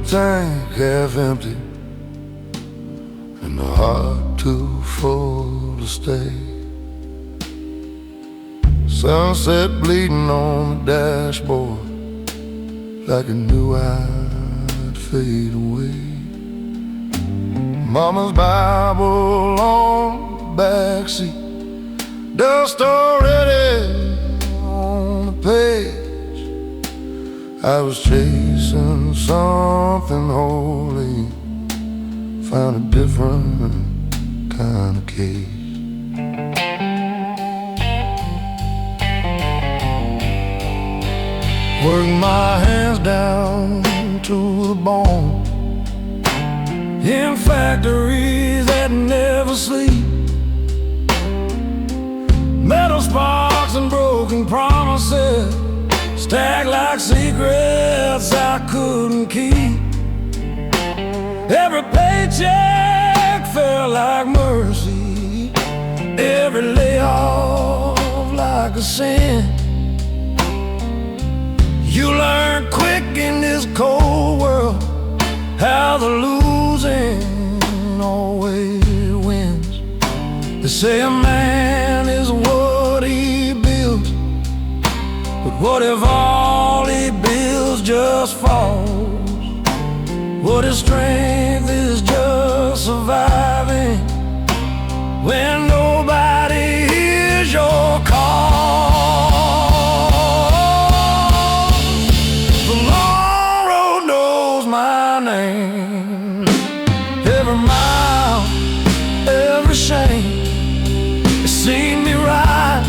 tank half empty and the heart too full to stay. Sunset bleeding on the dashboard like I knew I'd fade away. Mama's Bible on the backseat, dust already on the page. I was chasing something holy, found a different kind of cage. Work my hands down to the bone in factories that never sleep. Metal sparks and broken promises stacked like secrets I couldn't keep. Every paycheck felt like mercy, every layoff like a sin. You learn quick in this cold world how the losing always wins. They say a man is what he builds, but what if all he builds just falls? What if strength is just surviving when nobody hears your call? The long road knows my name. Every mile, every shame, it's seen me rise,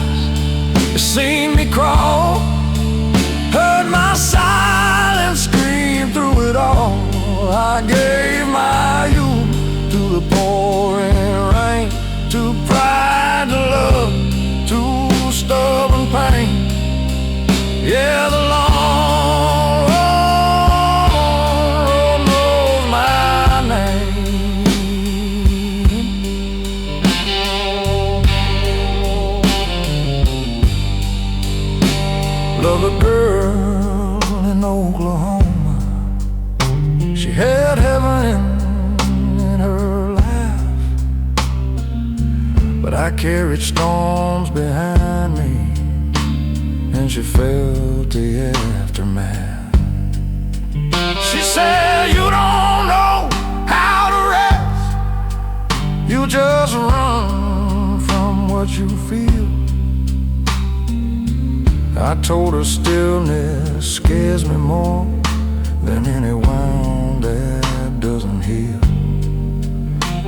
it's seen me crawl, heard my silence scream through it all. I gave my youth to the pouring rain, to pride, to love, to stubborn pain. Yeah, the long road knows my name. Love a girl in Oklahoma. She had heaven in her life, but I carried storms behind me, and she felt the aftermath. She said, you don't know how to rest, you just run from what you feel. I told her stillness scares me more than any wound that doesn't heal.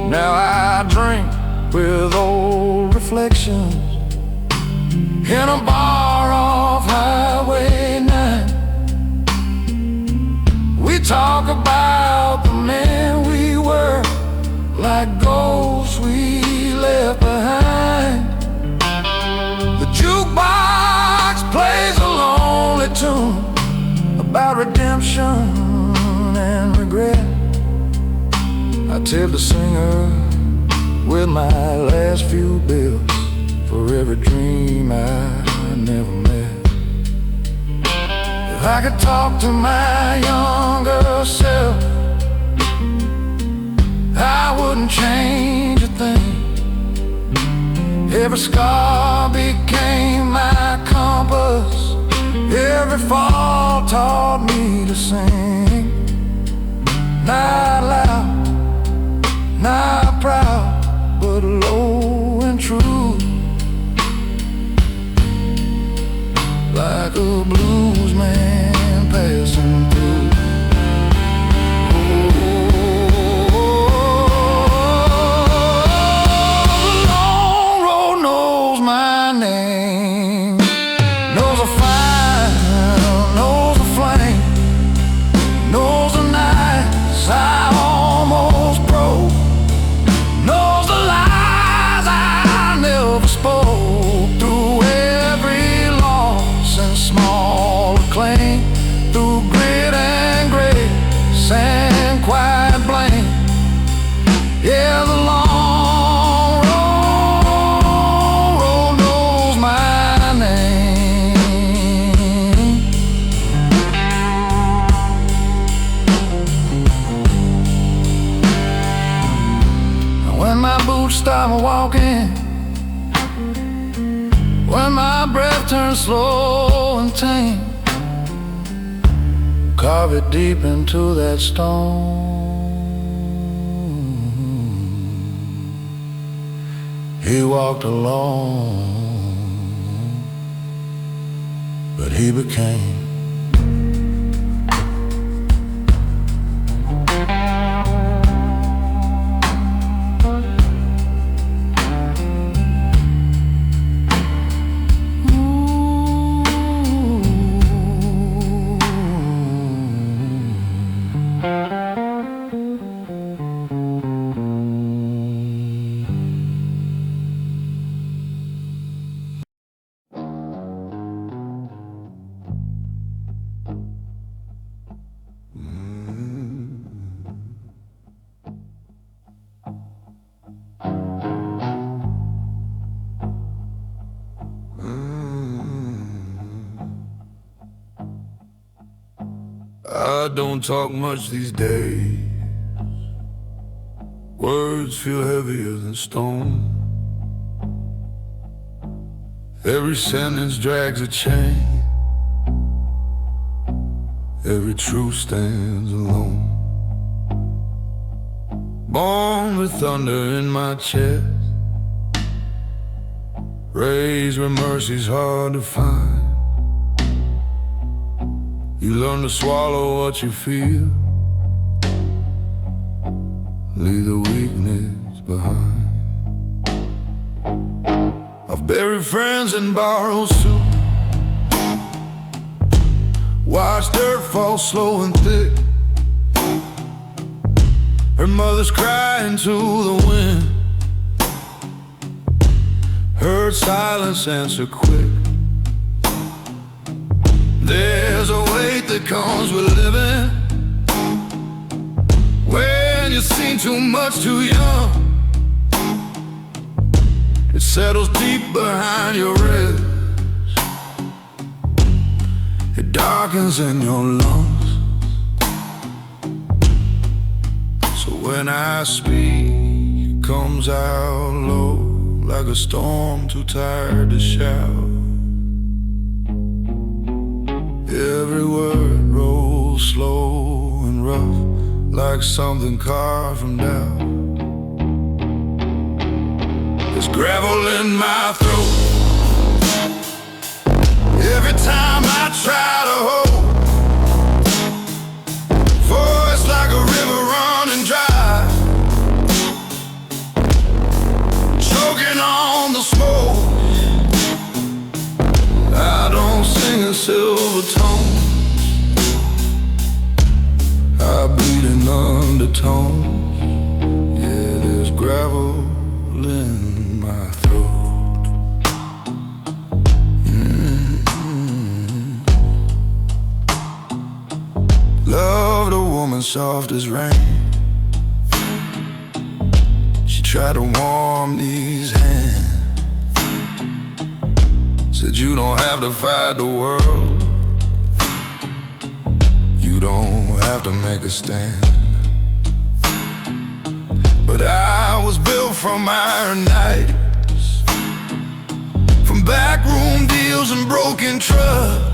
Now I drink with old reflections in a bar off Highway 9. We talk about the men we were, like ghosts we left behind. The jukebox plays a lonely tune about redemption and regret. I tell the singer with my last few bills for every dream I never met. If I could talk to my younger self, I wouldn't change a thing. Every scar became my compass, every fall taught me to sing. Not loud, not proud, but low and true, like a blues man passing through. The long road knows my name, knows a fire, knows a flame, knows the nights I almost broke, knows the lies I never spoke. Through every loss and small acclaim, through grit and grace and quiet blame. Yeah, the long road knows path turns slow and tame. Carve it deep into that stone. He walked alone, but he became. I don't talk much these days. Words feel heavier than stone. Every sentence drags a chain. Every truth stands alone. Born with thunder in my chest, raised where mercy's hard to find. You learn to swallow what you feel, leave the weakness behind. I've buried friends in borrowed soup, watched dirt fall slow and thick. Her mother's crying to the wind, heard silence answer quick. There's a weight that comes with living, when you've seen too much too young. It settles deep behind your ribs, it darkens in your lungs. So when I speak, it comes out low, like a storm too tired to shout. Every word rolls slow and rough, like something carved from doubt. There's gravel in my throat every time I try to hold. Voice like a river running dry, choking on the smoke. I don't sing in silver tones, I bleed in undertones. Yeah, there's gravel in my throat. Loved a woman soft as rain, she tried to warm these hands. Said you don't have to fight the world, you don't have to make a stand. But I was built from iron nights, from backroom deals and broken trust.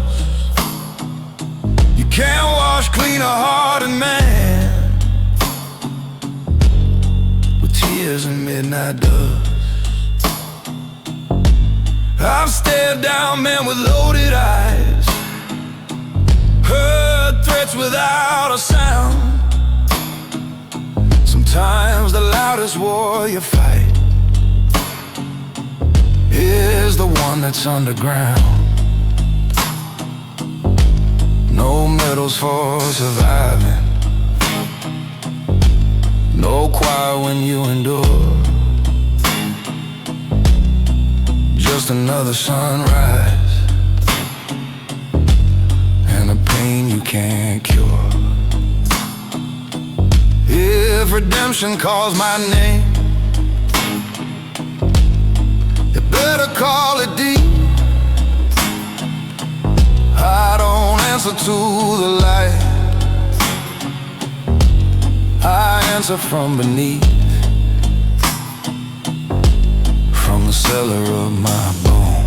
You can't wash clean a hearted man with tears and midnight dust. I've stared down men with loaded eyes, heard threats without a sound. Sometimes the loudest war you fight is the one that's underground. No medals for surviving, no quiet when you endure. Just another sunrise and a pain you can't cure. If redemption calls my name, you better call it deep. I don't answer to the light, I answer from beneath, from the cellar of my bone.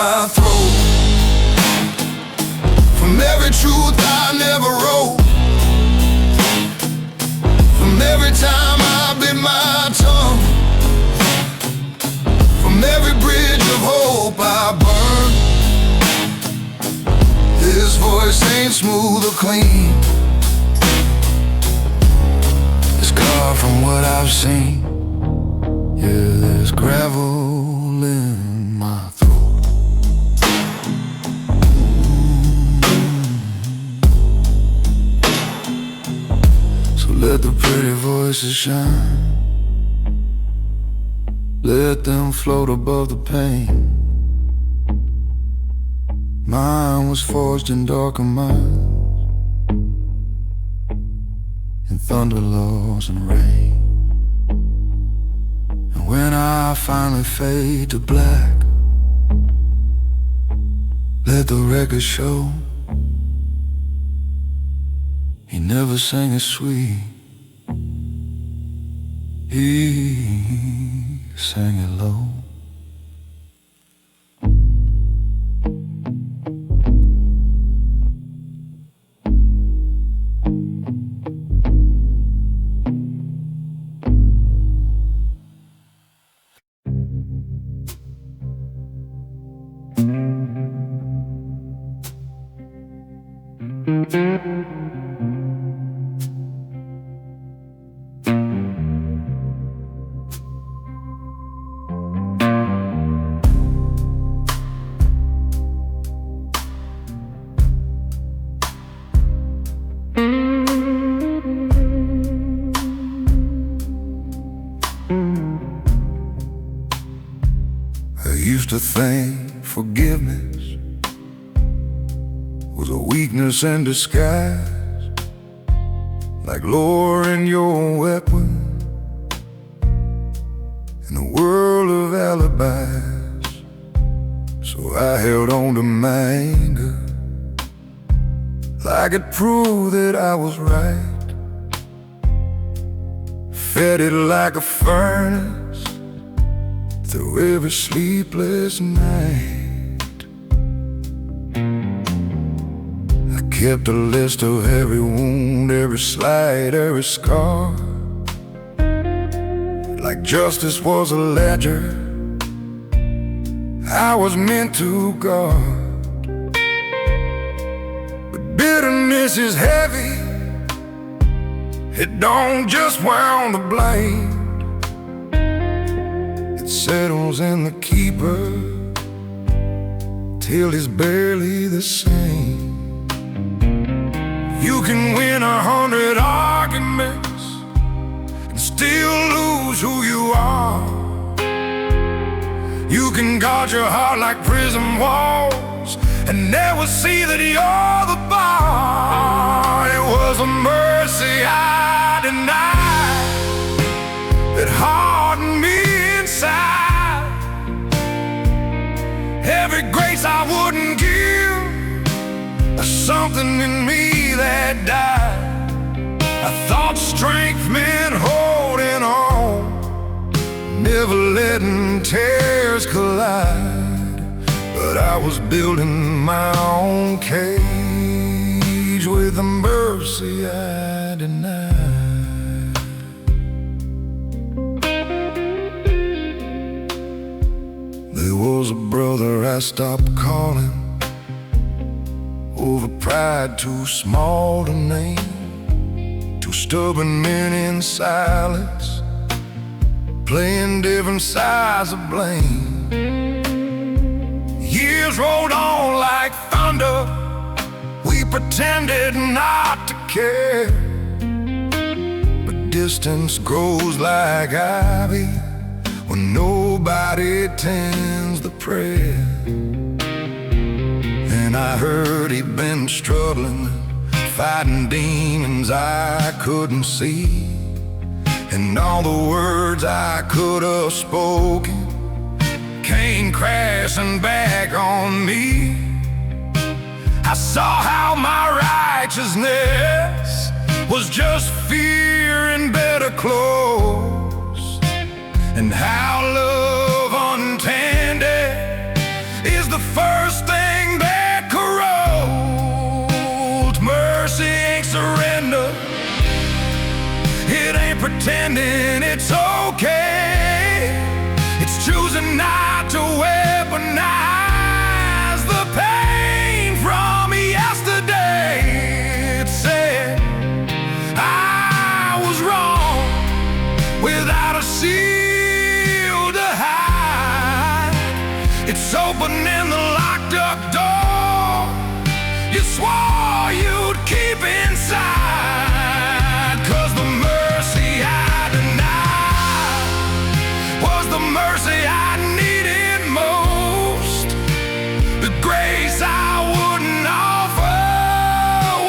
my throat, from every truth I never wrote, from every time I bit my tongue, from every bridge of hope I burned. This voice ain't smooth or clean, it's carved from what I've seen. Yeah, there's gravel in my throat. So let the pretty voices shine, let them float above the pain. Mine was forged in darker minds, in thunder, laws, and rain. And when I finally fade to black, let the record show he never sang it sweet, he sang it low. I used to think forgiveness was a weakness in disguise, like lowering your weapon in a world of alibis. So I held on to my anger like it proved that I was right, fed it like a furnace through every sleepless night. I kept a list of every wound, every slight, every scar, like justice was a ledger I was meant to guard. But bitterness is heavy, it don't just wear on the blade, it settles in the keeper till he's barely the same. You can win 100 arguments and still lose who you are. You can guard your heart like prison walls and never see that you're the bar. It was a mercy I denied that hardened me inside. Every grace I wouldn't give, something in me that died. I thought strength meant holding on, never letting tears collide. But I was building my own cage with the mercy I denied. There was a brother I stopped calling over pride too small to name, two stubborn men in silence, playing different sides of blame. Years rolled on like thunder, we pretended not to care, but distance grows like ivy when nobody tends the prayer. And I heard he'd been struggling, fighting demons I couldn't see, and all the words I could have spoken came crashing back on me. I saw how my righteousness was just fear in better clothes, and how love untended is the use a knife to weaponize the pain from yesterday. It said I was wrong without a seal to hide. It's opening the locked up door you swore you'd keep inside. 'Cause the mercy I denied was the mercy I needed most. The grace I wouldn't offer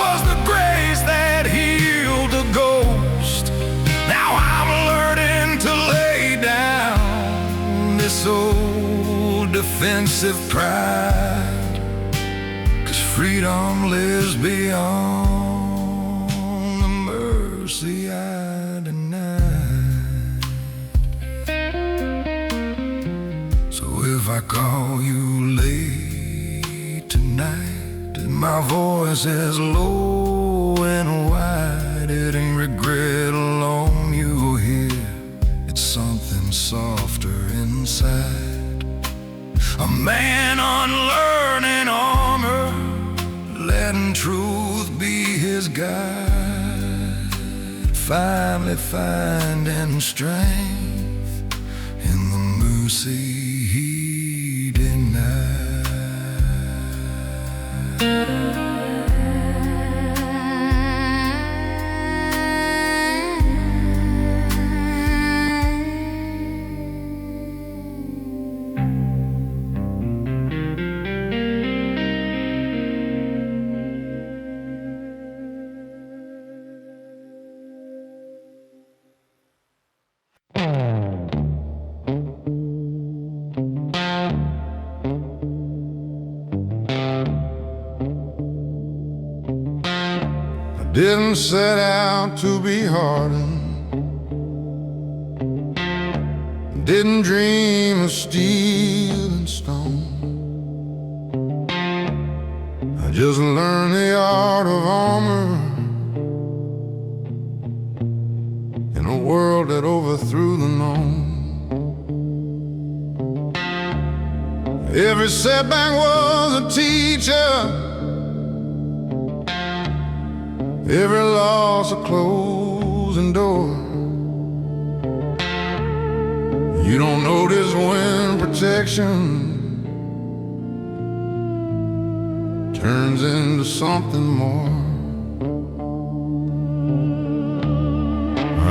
was the grace that healed the ghost. Now I'm learning to lay down this old defensive pride, 'cause freedom lives beyond the mercy I denied. So if I call you late tonight and my voice is low and wide, it ain't regret alone you'll hear, it's something softer inside. A man unlearning armor, letting truth be his guide, finally finding strength in the mercy he denied. Didn't set out to be hardened, didn't dream of steel and stone. I just learned the art of armor in a world that overthrew the known. Every setback was a teacher, every loss a closing door. You don't notice when protection turns into something more.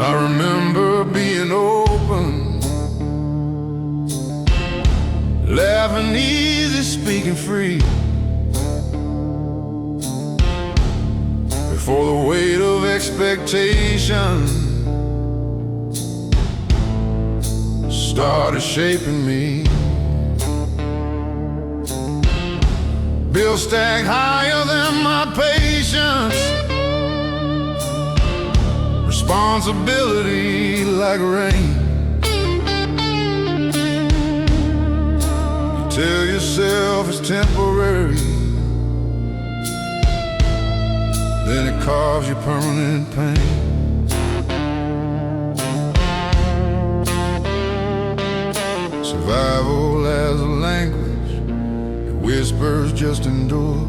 I remember being open, laughing easy, speaking free, before the weight of expectation started shaping me. Bills stacked higher than my patience, responsibility like rain. You tell yourself it's temporary, then it causes you permanent pain. Survival as a language, it whispers just endure.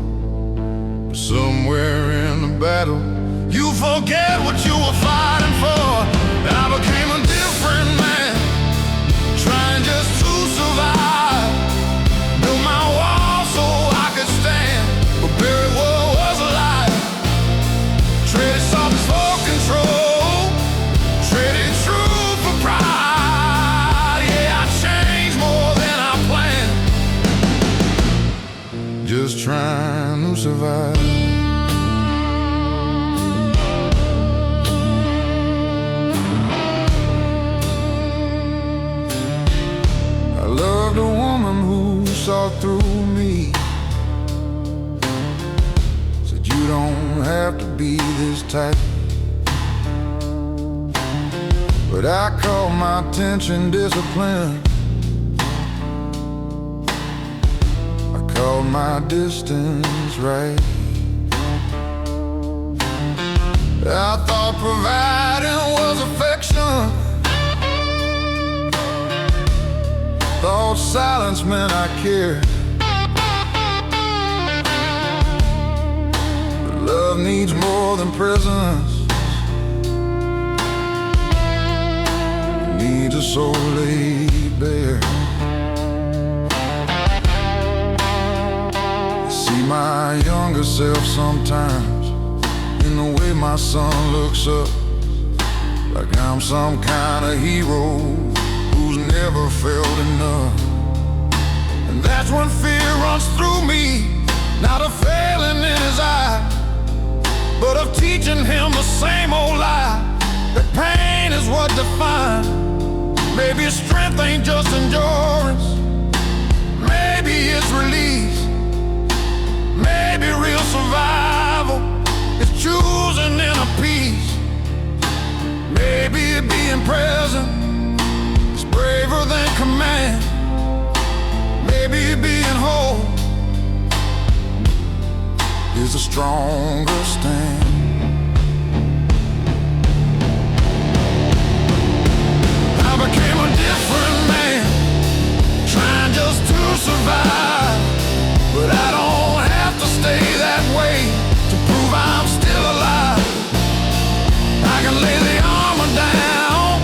But somewhere in the battle, you forget what you were fighting for. I became a different man, trying just to survive. Built my wall so I could stand, but buried what was alive. Traded softness for control, traded truth for pride. Yeah, I changed more than I planned, just trying to survive. I loved a woman who saw through me, said you don't have to be this type. But I call my attention discipline, I call my distance right. I thought providing was affection, thought silence meant I cared. But love needs more than presence. It needs a soul laid bare. I see my younger self sometimes in the way my son looks up, like I'm some kind of hero who's never felt enough. And that's when fear runs through me, not of failing in his eye, but of teaching him the same old lie, that pain is what defines. Maybe strength ain't just endurance, maybe it's release, maybe real survival is choosing inner peace. Maybe being present is braver than command. Maybe being whole is a stronger stand. I became a different man, trying just to survive. But I don't have to stay that way to prove I'm still alive. I can lay the armor down,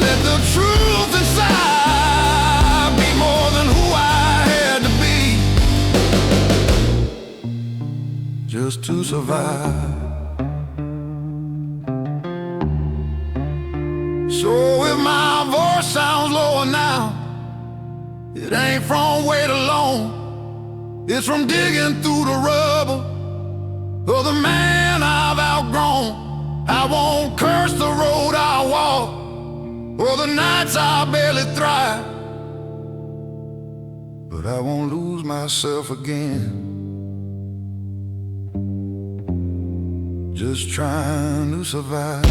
let the truth inside be more than who I had to be, just to survive. So if my voice sounds lower now, it ain't from weight alone, it's from digging through the rubble of the man I've outgrown. I won't curse the road I walk or the nights I barely thrive, but I won't lose myself again, just trying to survive.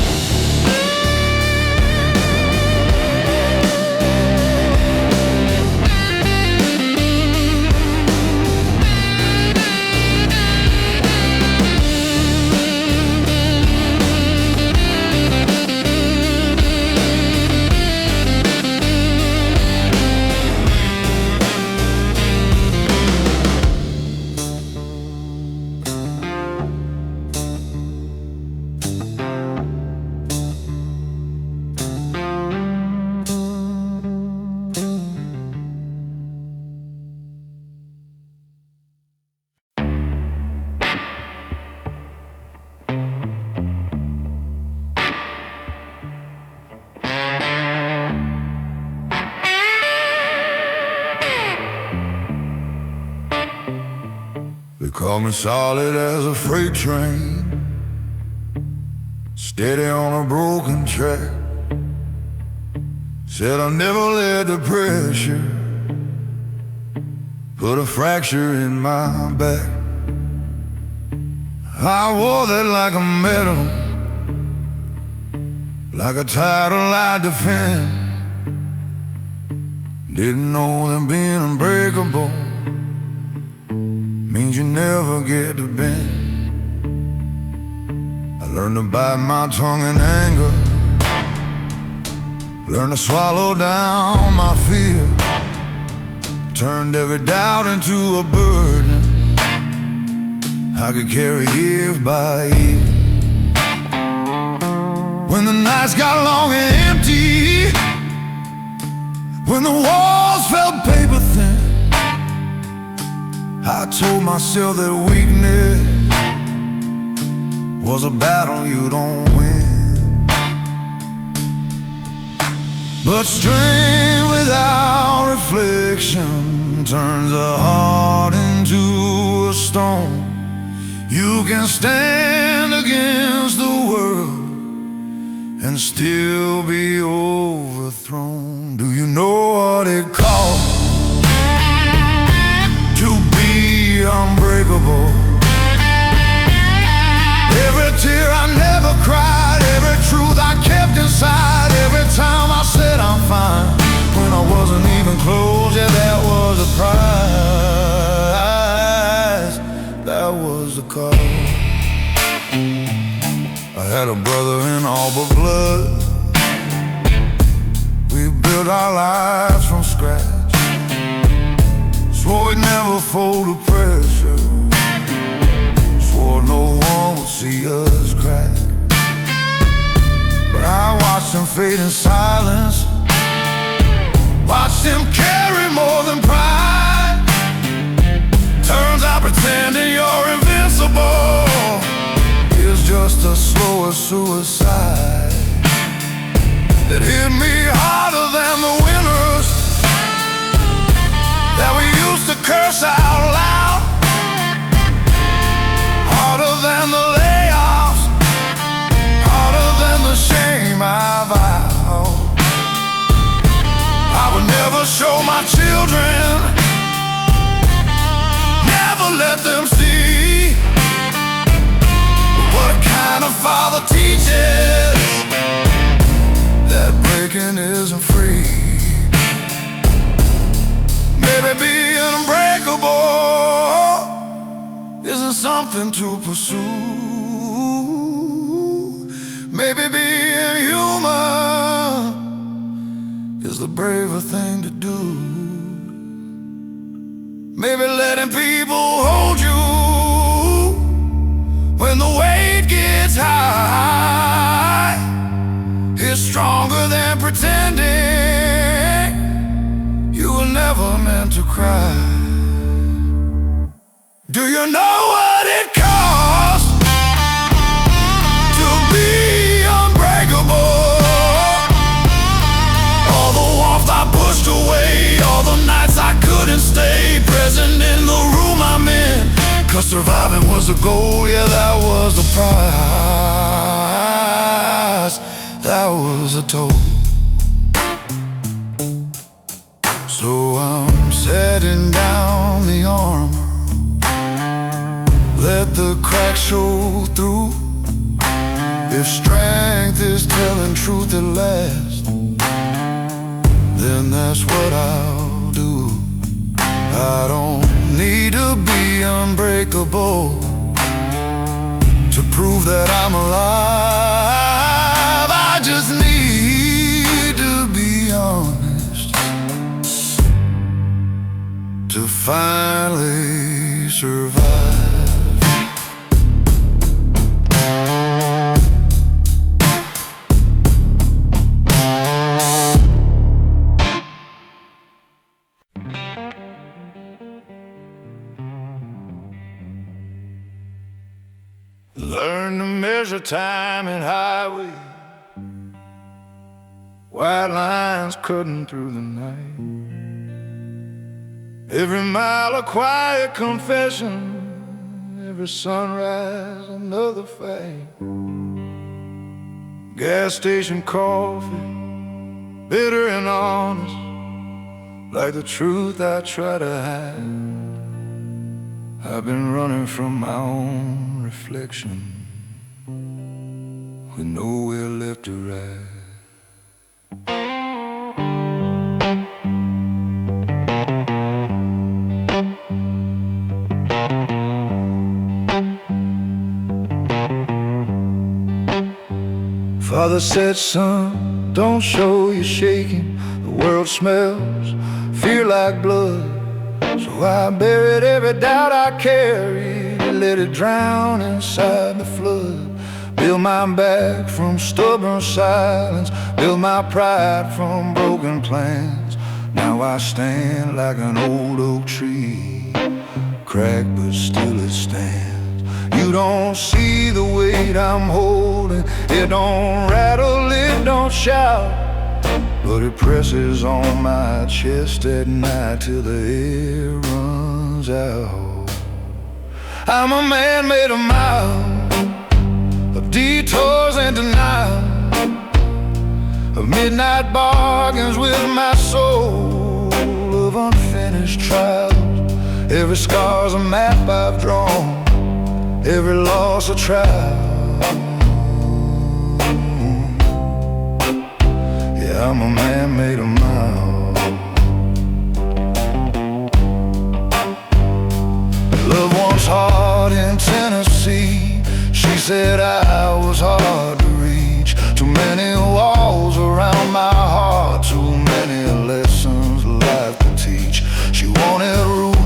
They call me solid as a freight train, steady on a broken track. Said I'll never let the pressure put a fracture in my back. I wore that like a medal, like a title I defend. Didn't know that being unbreakable means you never get to bend. I learned to bite my tongue in anger, learned to swallow down my fear, turned every doubt into a burden I could carry year by year. When the nights got long and empty, when the walls felt paper thin, I told myself that weakness was a battle you don't win. But strength without reflection turns a heart into a stone. You can stand against the world and still be overthrown. Do you know what it costs to be unbreakable? Every tear I never cried, every truth I kept inside, every time I said I'm fine when I wasn't even close. Yeah, that was a prize, that was the cost. I had a brother in all but blood. We built our lives from scratch. swore he'd never fold to pressure, swore no one would see us crack. But I watched him fade in silence, watched him carry more than pride. Turns out pretending you're invincible is just a slower suicide that hit me harder than the winners that we used to curse out loud, harder than the layoffs, harder than the shame I vowed I would never show my children, never let them see what kind of father teaches that breaking isn't free. Maybe being unbreakable isn't something to pursue. Maybe being human is the braver thing to do. Maybe letting people hold you when the weight gets high is stronger than pretending you were never meant to cry. Do you know what it costs to be unbreakable? All the warmth I pushed away, all the nights I couldn't stay present in the room I'm in, 'cause surviving was the goal, yeah, that was the prize, that was the toll. So I'm setting down the armor, let the cracks show through. If strength is telling truth at last, then that's what I'll do. I don't need to be unbreakable to prove that I'm alive. I just need to be honest to finally survive. Learn to measure time and highway, white lines cutting through the night. Every mile a quiet confession, every sunrise another fight. Gas station coffee, bitter and honest, like the truth I try to hide. I've been running from my own reflection with nowhere left to ride. Father said, son, don't show you're shaking. The world smells fear like blood. So I buried every doubt I carried and let it drown inside the flood. Build my back from stubborn silence, build my pride from broken plans. Now I stand like an old oak tree, cracked but still it stands. You don't see the weight I'm holding, it don't rattle, it don't shout, but it presses on my chest at night till the air runs out. I'm a man made of miles, of detours and denial, of midnight bargains with my soul, of unfinished trials. Every scar's a map I've drawn, every loss a trial. Yeah, I'm a man made of miles. Love once hard in Tennessee, she said I was hard to reach. Too many walls around my heart, too many lessons life could teach. She wanted rules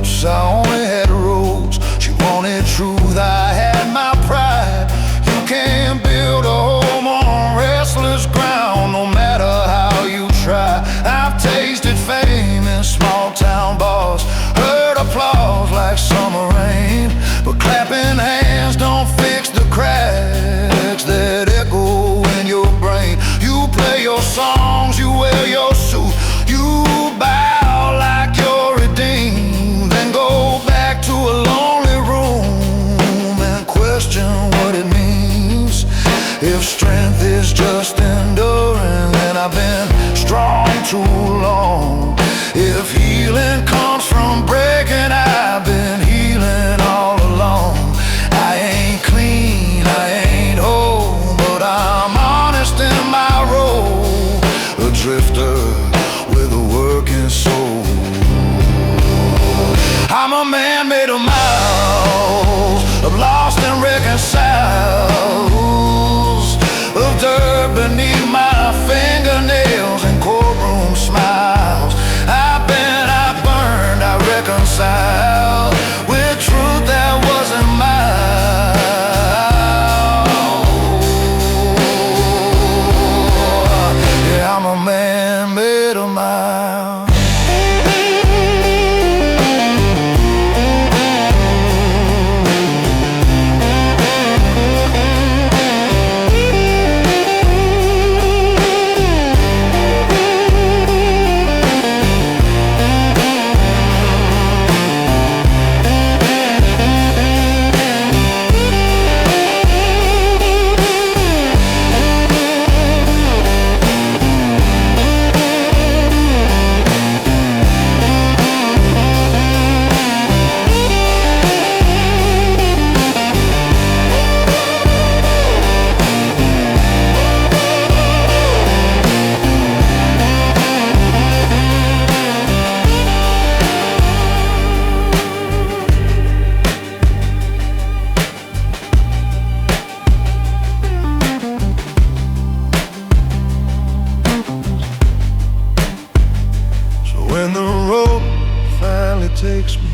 takes me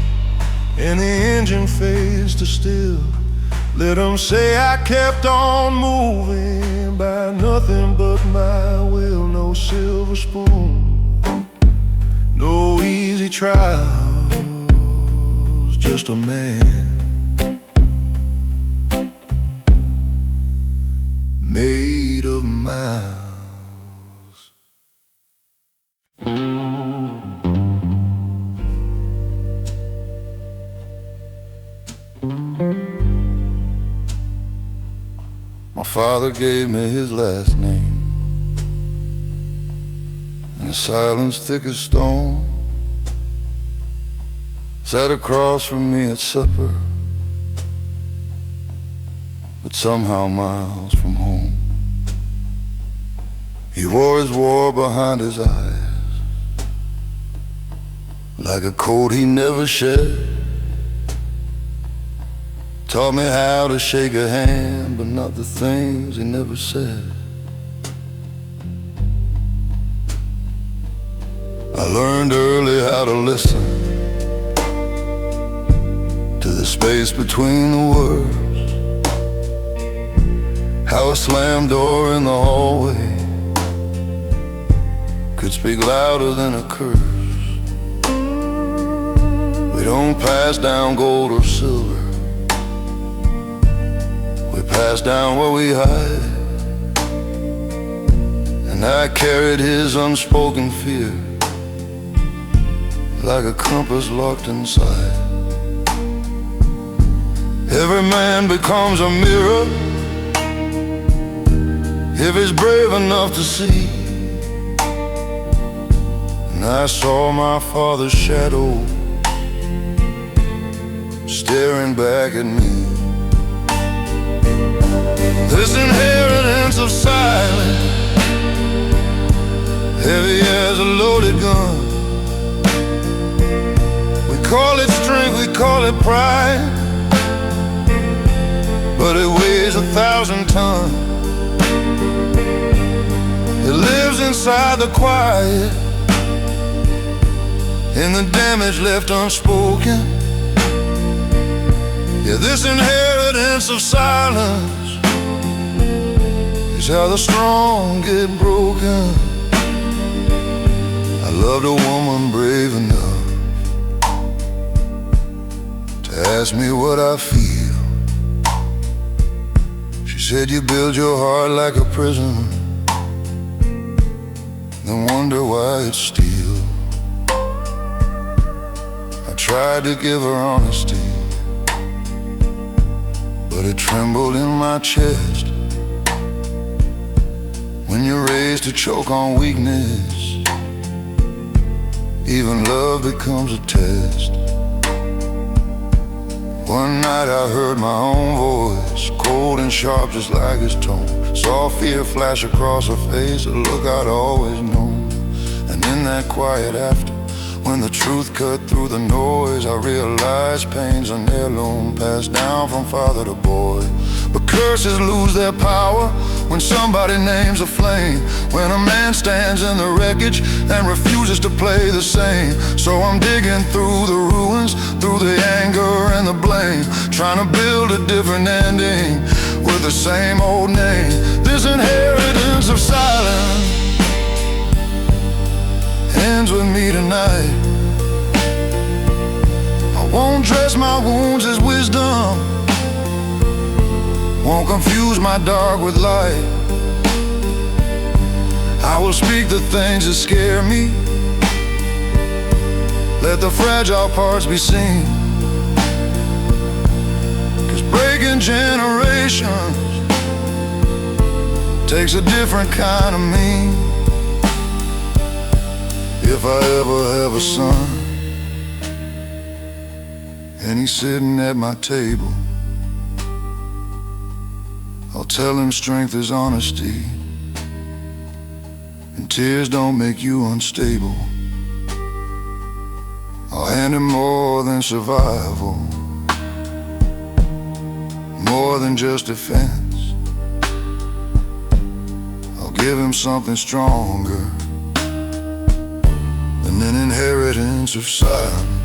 and the engine fades to still. Let them say I kept on moving by nothing but my will. No silver spoon, no easy trials, just a man made of miles. My father gave me his last name, and the silence thick as stone. Sat across from me at supper, but somehow miles from home. He wore his war behind his eyes, like a coat he never shed. Taught me how to shake a hand, but not the things he never said. I learned early how to listen to the space between the words, how a slammed door in the hallway could speak louder than a curse. We don't pass down gold or silver, we pass down what we hide. And I carried his unspoken fear like a compass locked inside. Every man becomes a mirror if he's brave enough to see. And I saw my father's shadow staring back at me. This inheritance of silence, heavy as a loaded gun. We call it strength, we call it pride, but it weighs 1,000 tons. It lives inside the quiet, in the damage left unspoken. Yeah, this inheritance of silence is how the strong get broken. I loved a woman brave enough to ask me what I feel. She said, you build your heart like a prison, then wonder why it's steel. I tried to give her honesty, but it trembled in my chest. When you're raised to choke on weakness, even love becomes a test. One night I heard my own voice, cold and sharp just like his tone. Saw fear flash across her face, a look I'd always known. And in that quiet after, when the truth cut through the noise, I realized pain's an heirloom passed down from father to boy. But curses lose their power when somebody names a flame, when a man stands in the wreckage and refuses to play the same. So I'm digging through the ruins, through the anger and the blame, trying to build a different ending with the same old name. This inheritance of silence ends with me tonight. I won't dress my wounds as wisdom, won't confuse my dark with light. I will speak the things that scare me, let the fragile parts be seen. 'Cause breaking generations takes a different kind of me. If I ever have a son and he's sitting at my table, I'll tell him strength is honesty, and tears don't make you unstable. I'll hand him more than survival, more than just defense. I'll give him something stronger than an inheritance of silence.